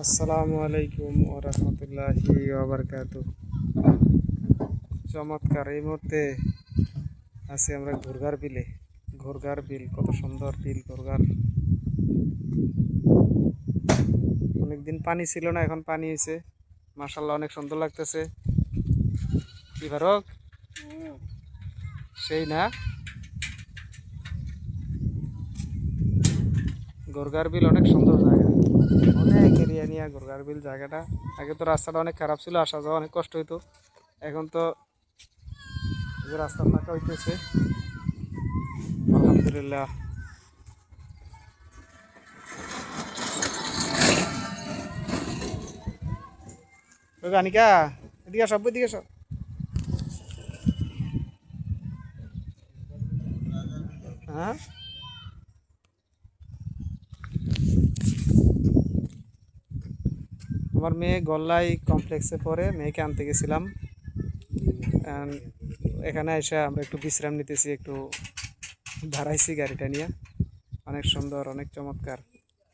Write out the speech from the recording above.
আসসালামু আলাইকুম ওয়া রাহমাতুল্লাহি ওয়া বারাকাতুহু। চমৎকার! এই মুহূর্তে আছি আমরা ঘুরঘার বিলে। ঘুরঘার বিল, কত সুন্দর বিল ঘুরঘার। অনেকদিন পানি ছিল না, এখন পানি হয়েছে। মাশাআল্লাহ, অনেক সুন্দর লাগতেছে। কি ফারুক, সেই না? ঘুরঘার বিল অনেক সুন্দর জায়গা, অনেক এরিয়া নিয়ে ঘুরঘার বিল জায়গাটা। আগে তো রাস্তাটা অনেক খারাপ ছিল, আসা যাওয়া অনেক কষ্ট হইতো। এখন তো যে রাস্তা ফাঁকা হইতেছে, আলহামদুলিল্লাহ। ওই গানিকা, এদিকে সব, এদিকে সব। হ্যাঁ, আমার মেয়ে গল্লাই কমপ্লেক্সে পড়ে, মেয়েকে আনতে গেছিলাম। And এখানে এসে আমরা একটু বিশ্রাম নিতেছি, একটু দাঁড়াইছি গাড়িটা নিয়ে। অনেক সুন্দর, অনেক চমৎকার।